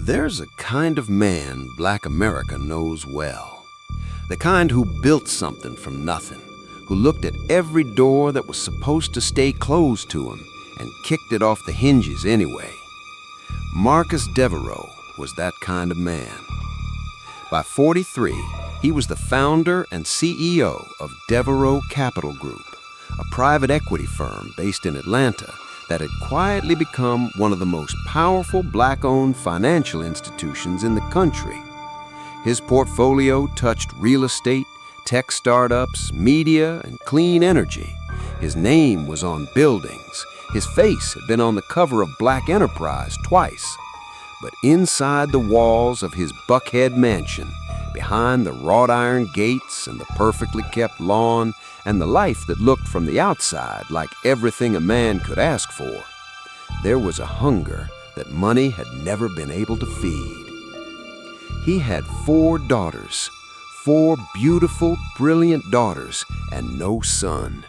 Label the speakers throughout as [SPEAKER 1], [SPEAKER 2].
[SPEAKER 1] There's a kind of man Black America knows well. The kind who built something from nothing, who looked at every door that was supposed to stay closed to him and kicked it off the hinges anyway. Marcus Devereux was that kind of man. By 43, he was the founder and CEO of Devereux Capital Group, a private equity firm based in Atlanta that had quietly become one of the most powerful Black-owned financial institutions in the country. His portfolio touched real estate, tech startups, media, and clean energy. His name was on buildings. His face had been on the cover of Black Enterprise twice. But inside the walls of his Buckhead mansion, behind the wrought iron gates and the perfectly kept lawn, and the life that looked from the outside like everything a man could ask for, there was a hunger that money had never been able to feed. He had 4 daughters, 4 beautiful, brilliant daughters, and no son.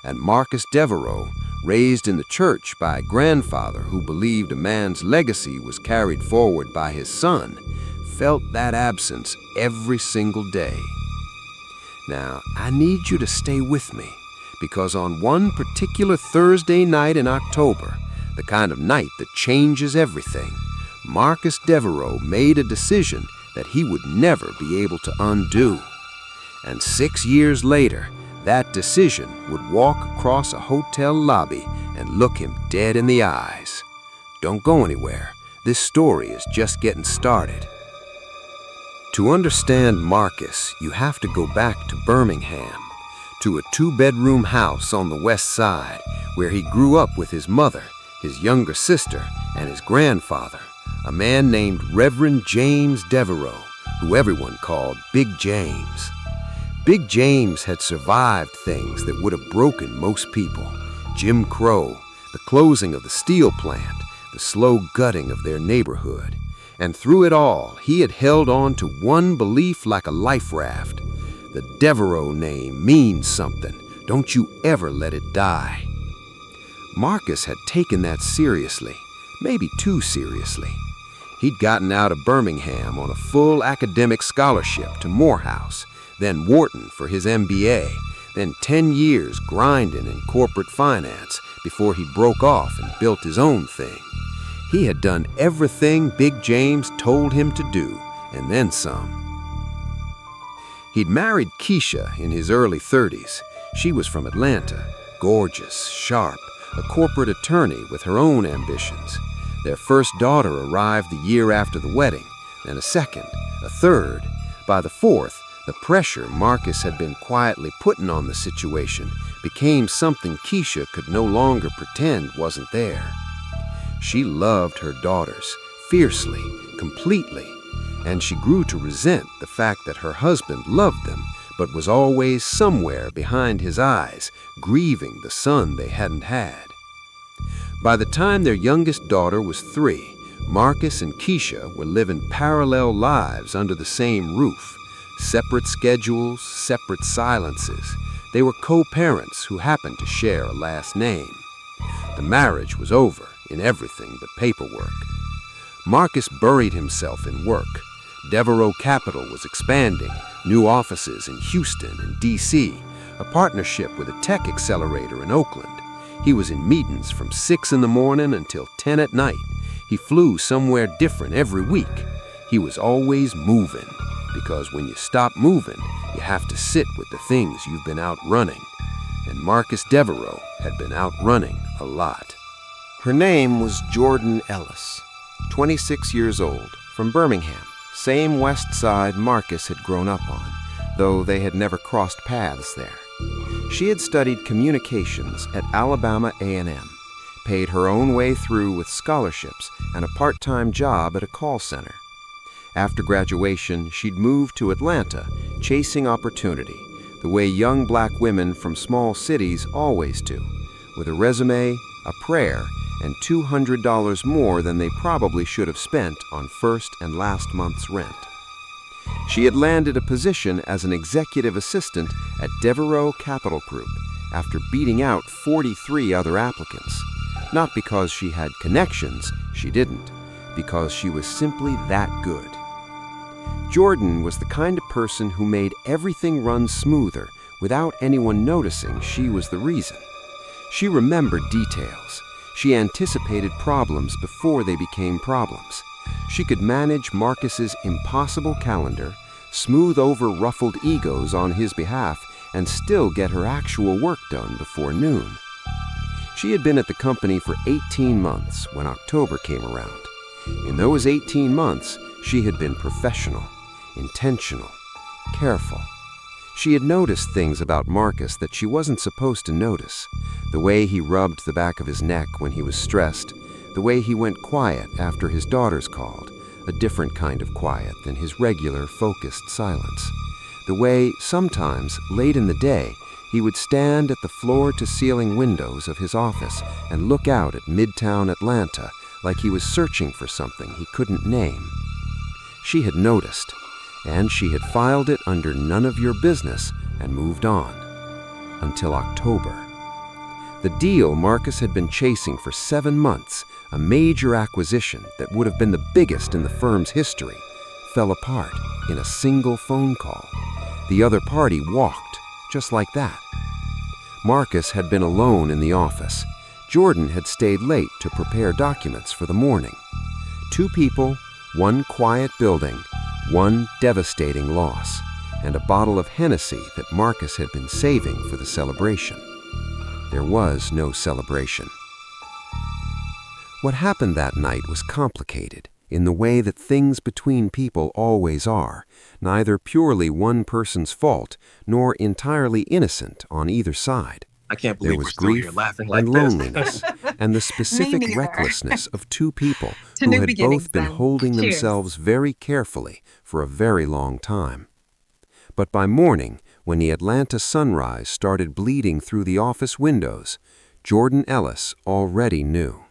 [SPEAKER 1] And Marcus Devereux, raised in the church by a grandfather who believed a man's legacy was carried forward by his son, felt that absence every single day. Now, I need you to stay with me, because on one particular Thursday night in October, the kind of night that changes everything, Marcus Devereux made a decision that he would never be able to undo. And 6 years later, that decision would walk across a hotel lobby and look him dead in the eyes. Don't go anywhere. This story is just getting started. To understand Marcus, you have to go back to Birmingham, to a 2-bedroom house on the west side, where he grew up with his mother, his younger sister, and his grandfather, a man named Reverend James Devereux, who everyone called Big James. Big James had survived things that would have broken most people: Jim Crow, the closing of the steel plant, the slow gutting of their neighborhood. And through it all, he had held on to one belief like a life raft. The Devereux name means something. Don't you ever let it die. Marcus had taken that seriously, maybe too seriously. He'd gotten out of Birmingham on a full academic scholarship to Morehouse, then Wharton for his MBA, then 10 years grinding in corporate finance before he broke off and built his own thing. He had done everything Big James told him to do, and then some. He'd married Keisha in his early 30s. She was from Atlanta, gorgeous, sharp, a corporate attorney with her own ambitions. Their first daughter arrived the year after the wedding, then a second, a third. By the fourth, the pressure Marcus had been quietly putting on the situation became something Keisha could no longer pretend wasn't there. She loved her daughters, fiercely, completely, and she grew to resent the fact that her husband loved them, but was always somewhere behind his eyes, grieving the son they hadn't had. By the time their youngest daughter was 3, Marcus and Keisha were living parallel lives under the same roof. Separate schedules, separate silences. They were co-parents who happened to share a last name. The marriage was over in everything but paperwork. Marcus buried himself in work. Devereux Capital was expanding, new offices in Houston and D.C., a partnership with a tech accelerator in Oakland. He was in meetings from 6 in the morning until 10 at night. He flew somewhere different every week. He was always moving, because when you stop moving, you have to sit with the things you've been out running. And Marcus Devereux had been out running a lot. Her name was Jordan Ellis, 26 years old, from Birmingham, same west side Marcus had grown up on, though they had never crossed paths there. She had studied communications at Alabama A&M, paid her own way through with scholarships and a part-time job at a call center. After graduation, she'd moved to Atlanta, chasing opportunity, the way young Black women from small cities always do, with a resume, a prayer, and $200 more than they probably should have spent on first and last month's rent. She had landed a position as an executive assistant at Devereux Capital Group after beating out 43 other applicants. Not because she had connections, she didn't, because she was simply that good. Jordan was the kind of person who made everything run smoother without anyone noticing she was the reason. She remembered details. She anticipated problems before they became problems. She could manage Marcus's impossible calendar, smooth over ruffled egos on his behalf, and still get her actual work done before noon. She had been at the company for 18 months when October came around. In those 18 months, she had been professional, intentional, careful. She had noticed things about Marcus that she wasn't supposed to notice. The way he rubbed the back of his neck when he was stressed, the way he went quiet after his daughters called, a different kind of quiet than his regular, focused silence. The way, sometimes, late in the day, he would stand at the floor-to-ceiling windows of his office and look out at Midtown Atlanta like he was searching for something he couldn't name. She had noticed, and she had filed it under none of your business and moved on. Until October. The deal Marcus had been chasing for 7 months, a major acquisition that would have been the biggest in the firm's history, fell apart in a single phone call. The other party walked, just like that. Marcus had been alone in the office. Jordan had stayed late to prepare documents for the morning. 2 people, 1 quiet building, 1 devastating loss, and a bottle of Hennessy that Marcus had been saving for the celebration. There was no celebration. What happened that night was complicated, in the way that things between people always are, neither purely one person's fault, nor entirely innocent on either side.
[SPEAKER 2] I can't believe
[SPEAKER 1] There
[SPEAKER 2] we're
[SPEAKER 1] was
[SPEAKER 2] still here
[SPEAKER 1] grief
[SPEAKER 2] laughing like
[SPEAKER 1] and
[SPEAKER 2] this.
[SPEAKER 1] loneliness, and the specific
[SPEAKER 3] neither.
[SPEAKER 1] recklessness of 2 people
[SPEAKER 3] To
[SPEAKER 1] who
[SPEAKER 3] new
[SPEAKER 1] had
[SPEAKER 3] beginnings,
[SPEAKER 1] both been
[SPEAKER 3] then.
[SPEAKER 1] holding
[SPEAKER 3] Cheers.
[SPEAKER 1] themselves very carefully for a very long time. But by morning, when the Atlanta sunrise started bleeding through the office windows, Jordan Ellis already knew.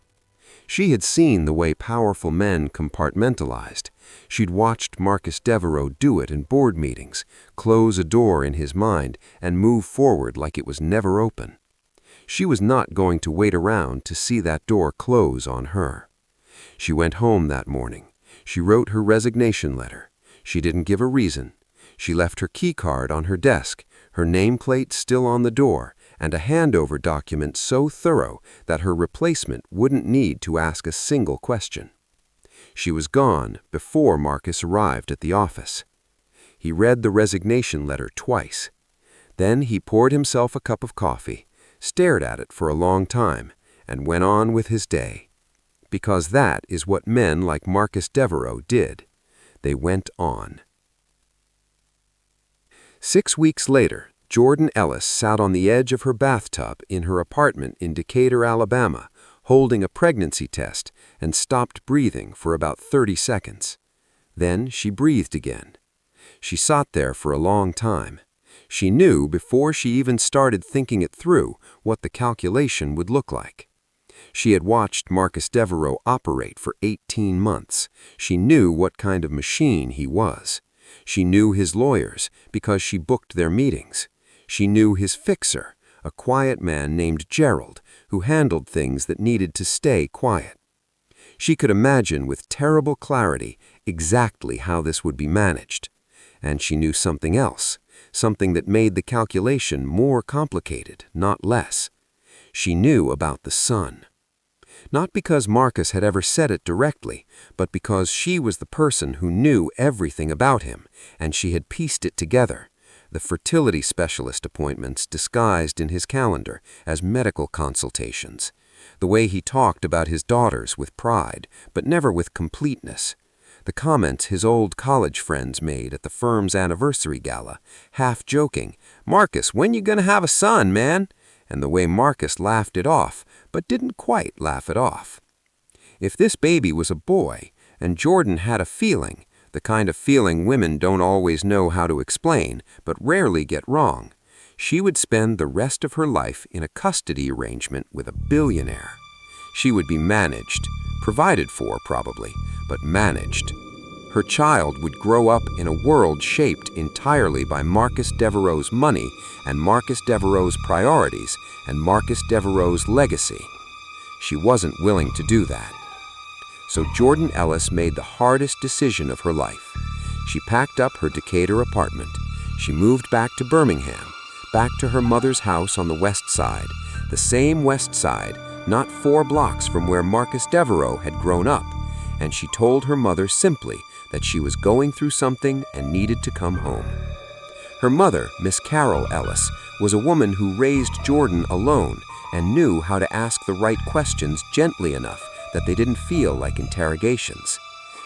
[SPEAKER 1] She had seen the way powerful men compartmentalized. She'd watched Marcus Devereux do it in board meetings, close a door in his mind and move forward like it was never open. She was not going to wait around to see that door close on her. She went home that morning. She wrote her resignation letter. She didn't give a reason. She left her keycard on her desk, her nameplate still on the door, and a handover document so thorough that her replacement wouldn't need to ask a single question. She was gone before Marcus arrived at the office. He read the resignation letter twice. Then he poured himself a cup of coffee, stared at it for a long time, and went on with his day. Because that is what men like Marcus Devereux did. They went on. 6 weeks later, Jordan Ellis sat on the edge of her bathtub in her apartment in Decatur, Alabama, holding a pregnancy test, and stopped breathing for about 30 seconds. Then she breathed again. She sat there for a long time. She knew before she even started thinking it through what the calculation would look like. She had watched Marcus Devereux operate for 18 months. She knew what kind of machine he was. She knew his lawyers because she booked their meetings. She knew his fixer, a quiet man named Gerald, who handled things that needed to stay quiet. She could imagine with terrible clarity exactly how this would be managed. And she knew something else, something that made the calculation more complicated, not less. She knew about the sun. Not because Marcus had ever said it directly, but because she was the person who knew everything about him, and she had pieced it together. The fertility specialist appointments disguised in his calendar as medical consultations. The way he talked about his daughters with pride, but never with completeness. The comments his old college friends made at the firm's anniversary gala, half joking, "Marcus, when you gonna have a son, man?" And the way Marcus laughed it off, but didn't quite laugh it off. If this baby was a boy, and Jordan had a feeling, the kind of feeling women don't always know how to explain, but rarely get wrong, she would spend the rest of her life in a custody arrangement with a billionaire. She would be managed, provided for probably, but managed. Her child would grow up in a world shaped entirely by Marcus Devereux's money and Marcus Devereux's priorities and Marcus Devereux's legacy. She wasn't willing to do that. So Jordan Ellis made the hardest decision of her life. She packed up her Decatur apartment. She moved back to Birmingham, back to her mother's house on the west side, the same west side, not 4 blocks from where Marcus Devereux had grown up, and she told her mother simply that she was going through something and needed to come home. Her mother, Miss Carol Ellis, was a woman who raised Jordan alone and knew how to ask the right questions gently enough that they didn't feel like interrogations.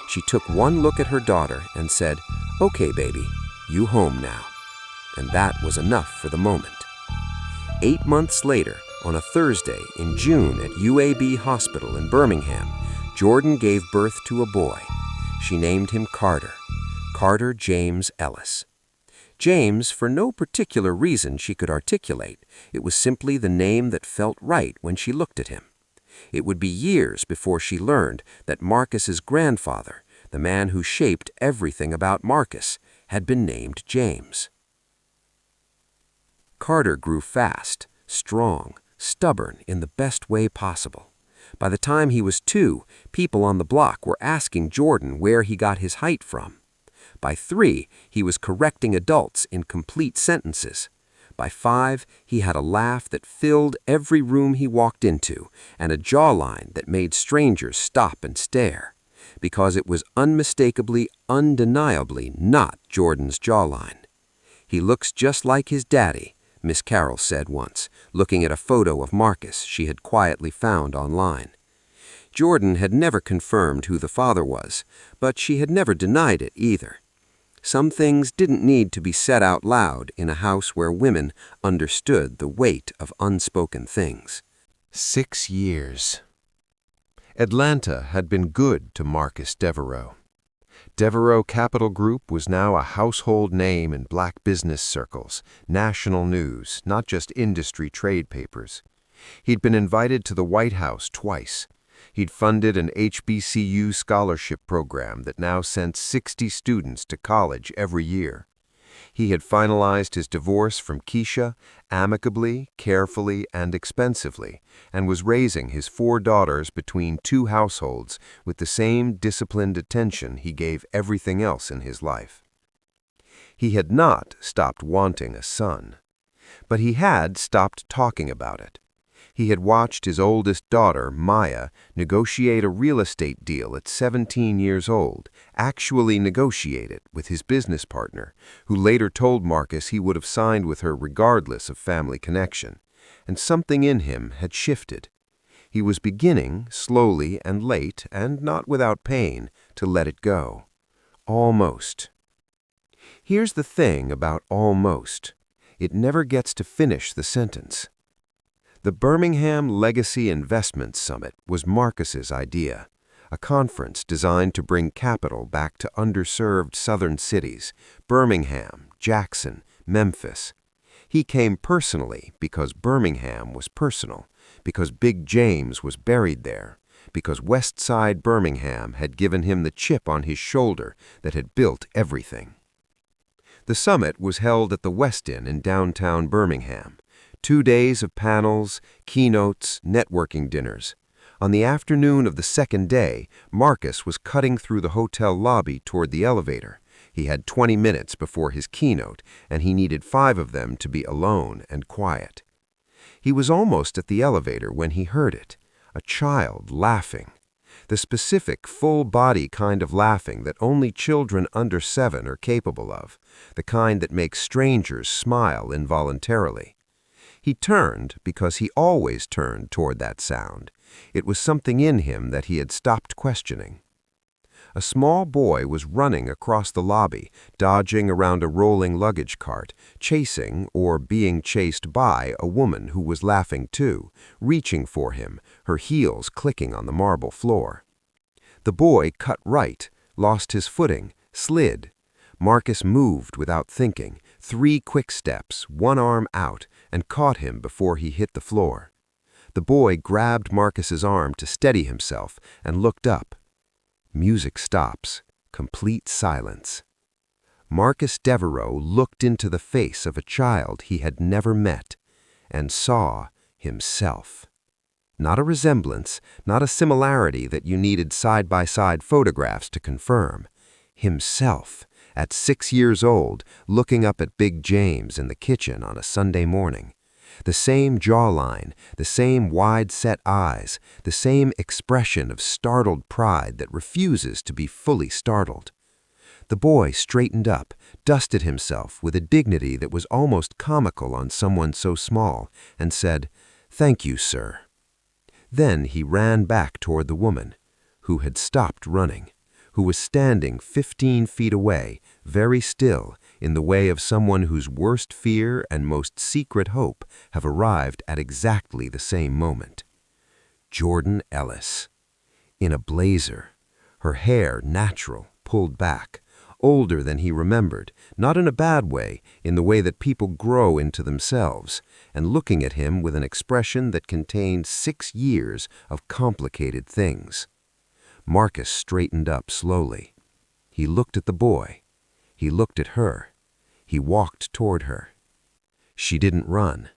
[SPEAKER 1] She took one look at her daughter and said, "Okay, baby, you home now." And that was enough for the moment. 8 months later, on a Thursday in June at UAB Hospital in Birmingham, Jordan gave birth to a boy. She named him Carter James Ellis. James, for no particular reason she could articulate. It was simply the name that felt right when she looked at him. It would be years before she learned that Marcus's grandfather, the man who shaped everything about Marcus, had been named James. Carter grew fast, strong, stubborn in the best way possible. By the time he was 2, people on the block were asking Jordan where he got his height from. By 3, he was correcting adults in complete sentences. By 5, he had a laugh that filled every room he walked into and a jawline that made strangers stop and stare, because it was unmistakably, undeniably not Jordan's jawline. "He looks just like his daddy," Miss Carol said once, looking at a photo of Marcus she had quietly found online. Jordan had never confirmed who the father was, but she had never denied it either. Some things didn't need to be said out loud in a house where women understood the weight of unspoken things. 6 years. Atlanta had been good to Marcus Devereux. Devereux Capital Group was now a household name in black business circles, national news, not just industry trade papers. He'd been invited to the White House twice. He'd funded an HBCU scholarship program that now sent 60 students to college every year. He had finalized his divorce from Keisha amicably, carefully, and expensively, and was raising his 4 daughters between 2 households with the same disciplined attention he gave everything else in his life. He had not stopped wanting a son, but he had stopped talking about it. He had watched his oldest daughter, Maya, negotiate a real estate deal at 17 years old, actually negotiate it with his business partner, who later told Marcus he would have signed with her regardless of family connection, and something in him had shifted. He was beginning, slowly and late, and not without pain, to let it go. Almost. Here's the thing about almost. It never gets to finish the sentence. The Birmingham Legacy Investment Summit was Marcus's idea, a conference designed to bring capital back to underserved southern cities, Birmingham, Jackson, Memphis. He came personally because Birmingham was personal, because Big James was buried there, because West Side Birmingham had given him the chip on his shoulder that had built everything. The summit was held at the Westin in downtown Birmingham. 2 days of panels, keynotes, networking dinners. On the afternoon of the second day, Marcus was cutting through the hotel lobby toward the elevator. He had 20 minutes before his keynote, and he needed 5 of them to be alone and quiet. He was almost at the elevator when he heard it, a child laughing. The specific, full-body kind of laughing that only children under 7 are capable of, the kind that makes strangers smile involuntarily. He turned because he always turned toward that sound. It was something in him that he had stopped questioning. A small boy was running across the lobby, dodging around a rolling luggage cart, chasing or being chased by a woman who was laughing too, reaching for him, her heels clicking on the marble floor. The boy cut right, lost his footing, slid. Marcus moved without thinking, 3 quick steps, one arm out, and caught him before he hit the floor. The boy grabbed Marcus's arm to steady himself and looked up. Music stops, complete silence. Marcus Devereux looked into the face of a child he had never met and saw himself. Not a resemblance, not a similarity that you needed side-by-side photographs to confirm. Himself, at 6 years old, looking up at Big James in the kitchen on a Sunday morning. The same jawline, the same wide-set eyes, the same expression of startled pride that refuses to be fully startled. The boy straightened up, dusted himself with a dignity that was almost comical on someone so small, and said, "Thank you, sir." Then he ran back toward the woman, who had stopped running, who was standing 15 feet away, very still, in the way of someone whose worst fear and most secret hope have arrived at exactly the same moment. Jordan Ellis. In a blazer, her hair natural, pulled back, older than he remembered, not in a bad way, in the way that people grow into themselves, and looking at him with an expression that contained 6 years of complicated things. Marcus straightened up slowly. He looked at the boy. He looked at her. He walked toward her. She didn't run.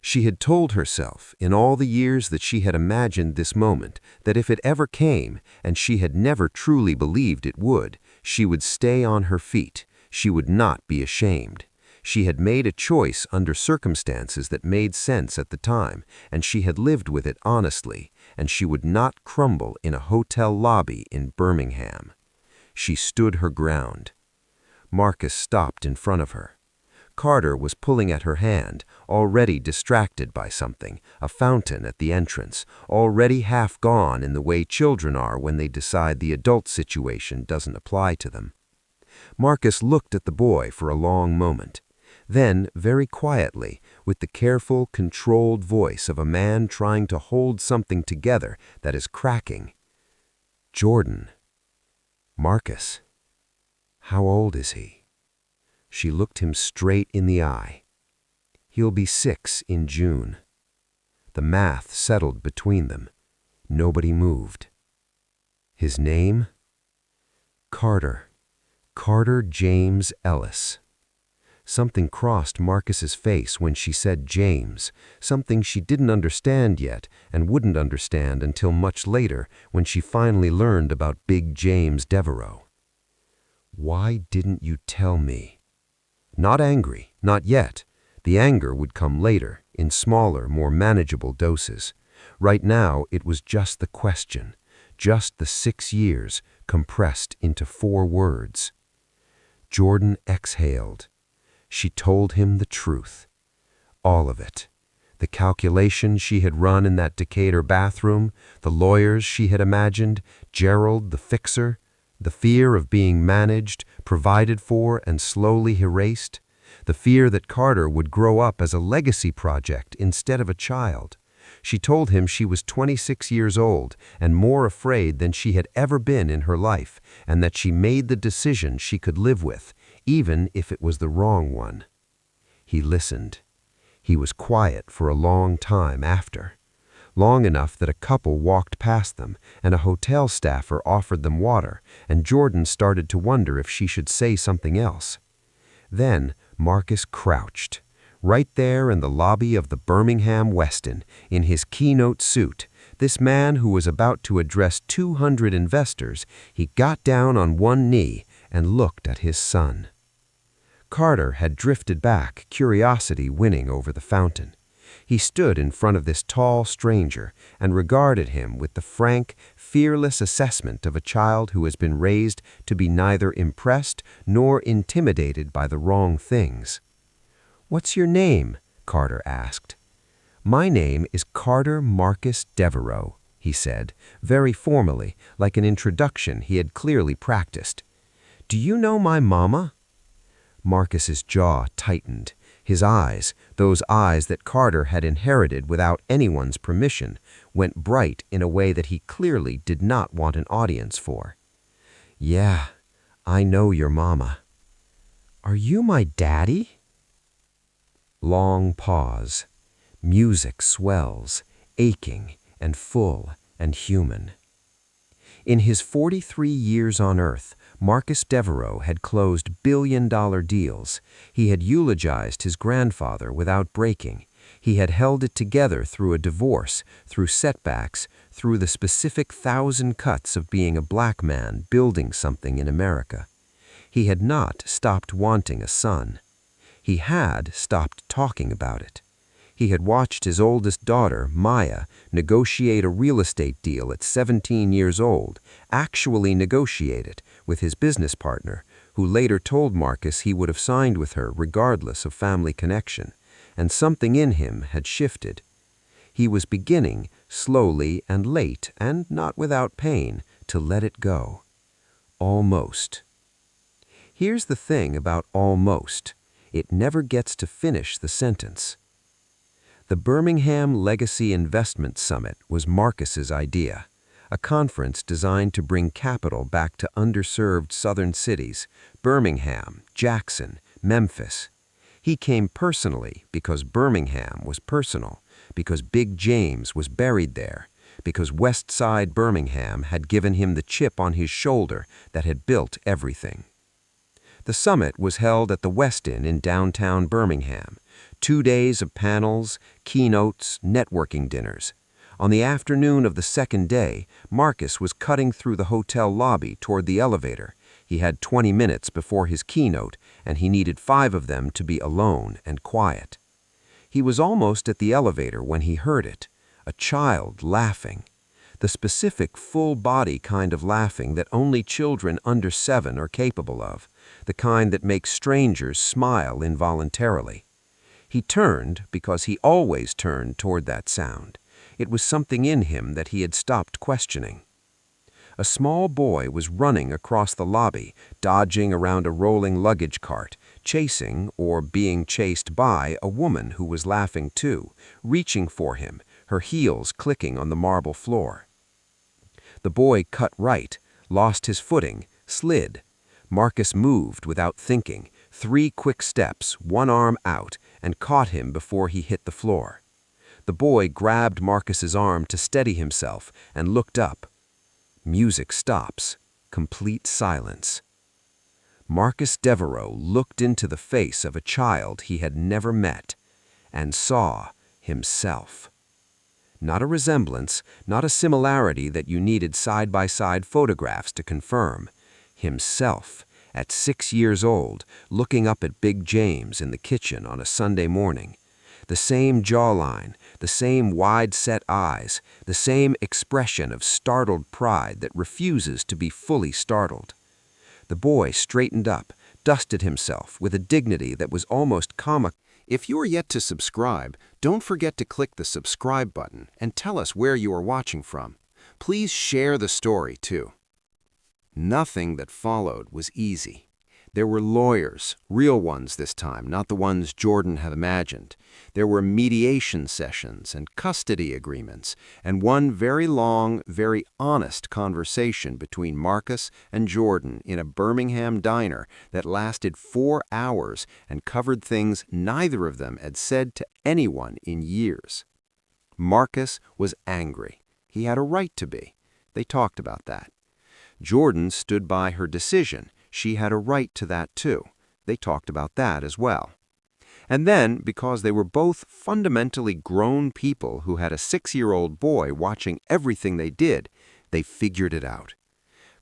[SPEAKER 1] She had told herself, in all the years that she had imagined this moment, that if it ever came, and she had never truly believed it would, she would stay on her feet. She would not be ashamed. She had made a choice under circumstances that made sense at the time, and she had lived with it honestly, and she would not crumble in a hotel lobby in Birmingham. She stood her ground. Marcus stopped in front of her. Carter was pulling at her hand, already distracted by something, a fountain at the entrance, already half gone in the way children are when they decide the adult situation doesn't apply to them. Marcus looked at the boy for a long moment. Then, very quietly, with the careful, controlled voice of a man trying to hold something together that is cracking, "Jordan. Marcus. How old is he?" She looked him straight in the eye. "He'll be 6 in June." The math settled between them. Nobody moved. "His name?" "Carter. Carter James Ellis." Something crossed Marcus's face when she said James, something she didn't understand yet and wouldn't understand until much later when she finally learned about Big James Devereux. "Why didn't you tell me?" Not angry, not yet. The anger would come later, in smaller, more manageable doses. Right now, it was just the question, just the 6 years compressed into 4 words. Jordan exhaled. She told him the truth. All of it. The calculations she had run in that Decatur bathroom, the lawyers she had imagined, Gerald, the fixer, the fear of being managed, provided for, and slowly erased, the fear that Carter would grow up as a legacy project instead of a child. She told him she was 26 years old and more afraid than she had ever been in her life, and that she made the decision she could live with, even if it was the wrong one. He listened. He was quiet for a long time after. Long enough that a couple walked past them, and a hotel staffer offered them water, and Jordan started to wonder if she should say something else. Then Marcus crouched, right there in the lobby of the Birmingham Westin, in his keynote suit. This man who was about to address 200 investors, he got down on one knee and looked at his son. Carter had drifted back, curiosity winning over the fountain. He stood in front of this tall stranger and regarded him with the frank, fearless assessment of a child who has been raised to be neither impressed nor intimidated by the wrong things. "What's your name?" Carter asked. "My name is Carter Marcus Devereux," he said, very formally, like an introduction he had clearly practiced. "Do you know my mama?" Marcus's jaw tightened. His eyes, those eyes that Carter had inherited without anyone's permission, went bright in a way that he clearly did not want an audience for. "Yeah, I know your mama." "Are you my daddy?" Long pause. Music swells, aching and full and human. In his 43 years on Earth, Marcus Devereux had closed billion-dollar deals. He had eulogized his grandfather without breaking.
[SPEAKER 2] He had held it together through a divorce, through setbacks, through the specific 1,000 cuts of being a black man building something in America. He had not stopped wanting a son. He had stopped talking about it. He had watched his oldest daughter, Maya, negotiate a real estate deal at 17 years old, actually negotiate it with his business partner, who later told Marcus he would have signed with her regardless of family connection, and something in him had shifted. He was beginning, slowly and late and not without pain, to let it go. Almost. Here's the thing about almost. It never gets to finish the sentence. The Birmingham Legacy Investment Summit was Marcus's idea, a conference designed to bring capital back to underserved southern cities, Birmingham, Jackson, Memphis. He came personally because Birmingham was personal, because Big James was buried there, because West Side Birmingham had given him the chip on his shoulder that had built everything. The summit was held at the Westin in downtown Birmingham. 2 days of panels, keynotes, networking dinners. On the afternoon of the second day, Marcus was cutting through the hotel lobby toward the elevator. He had 20 minutes before his keynote, and he needed 5 of them to be alone and quiet. He was almost at the elevator when he heard it, a child laughing. The specific full-body kind of laughing that only children under 7 are capable of, the kind that makes strangers smile involuntarily. He turned because he always turned toward that sound. It was something in him that he had stopped questioning. A small boy was running across the lobby, dodging around a rolling luggage cart, chasing or being chased by a woman who was laughing too, reaching for him, her heels clicking on the marble floor. The boy cut right, lost his footing, slid. Marcus moved without thinking, 3 quick steps, one arm out, and caught him before he hit the floor. The boy grabbed Marcus's arm to steady himself and looked up. Music stops. Complete silence. Marcus Devereux looked into the face of a child he had never met and saw himself. Not a resemblance, not a similarity that you needed side-by-side photographs to confirm. Himself, at 6 years old, looking up at Big James in the kitchen on a Sunday morning. The same jawline, the same wide-set eyes, the same expression of startled pride that refuses to be fully startled. The boy straightened up, dusted himself with a dignity that was almost comic.
[SPEAKER 1] If you are yet to subscribe, don't forget to click the subscribe button and tell us where you are watching from. Please share the story, too. Nothing that followed was easy. There were lawyers, real ones this time, not the ones Jordan had imagined. There were mediation sessions and custody agreements, and one very long, very honest conversation between Marcus and Jordan in a Birmingham diner that lasted 4 hours and covered things neither of them had said to anyone in years. Marcus was angry. He had a right to be. They talked about that. Jordan stood by her decision. She had a right to that too. They talked about that as well. And then, because they were both fundamentally grown people who had a 6-year-old boy watching everything they did, they figured it out.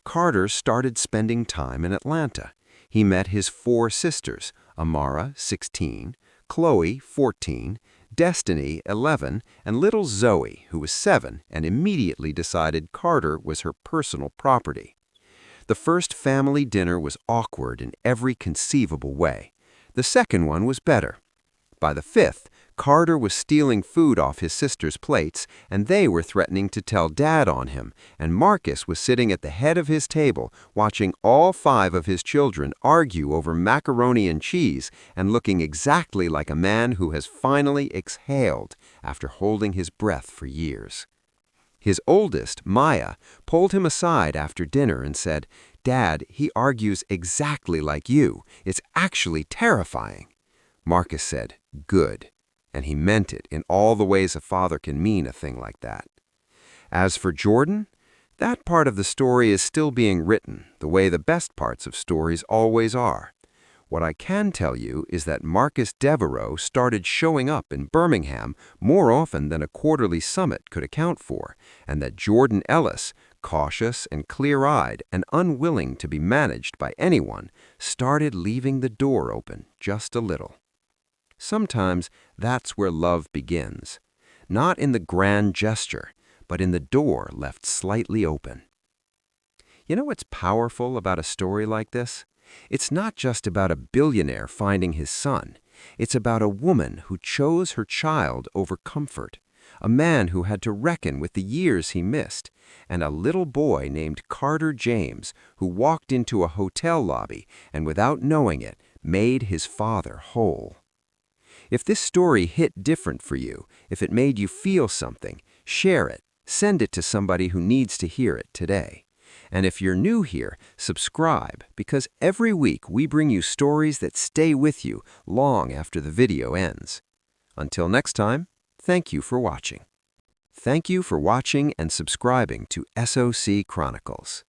[SPEAKER 1] Carter started spending time in Atlanta. He met his 4 sisters, Amara, 16, Chloe, 14, Destiny, 11, and little Zoe, who was 7, and immediately decided Carter was her personal property. The first family dinner was awkward in every conceivable way. The second one was better. By the 5th, Carter was stealing food off his sisters' plates, and they were threatening to tell Dad on him, and Marcus was sitting at the head of his table watching all 5 of his children argue over macaroni and cheese and looking exactly like a man who has finally exhaled after holding his breath for years. His oldest, Maya, pulled him aside after dinner and said, "Dad, he argues exactly like you. It's actually terrifying." Marcus said, "Good." And he meant it in all the ways a father can mean a thing like that. As for Jordan, that part of the story is still being written, the way the best parts of stories always are.
[SPEAKER 2] What I can tell you is that Marcus Devereux started showing up in Birmingham more often than a quarterly summit could account for, and that Jordan Ellis, cautious and clear-eyed and unwilling to be managed by anyone, started leaving the door open just a little. Sometimes that's where love begins, not in the grand gesture, but in the door left slightly open. You know what's powerful about a story like this? It's not just about a billionaire finding his son. It's about a woman who chose her child over comfort, a man who had to reckon with the years he missed, and a little boy named Carter James who walked into a hotel lobby and, without knowing it, made his father whole. If this story hit different for you, if it made you feel something, share it. Send it to somebody who needs to hear it today. And if you're new here, subscribe, because every week we bring you stories that stay with you long after the video ends. Until next time, thank you for watching. Thank you for watching and subscribing to SOC Chronicles.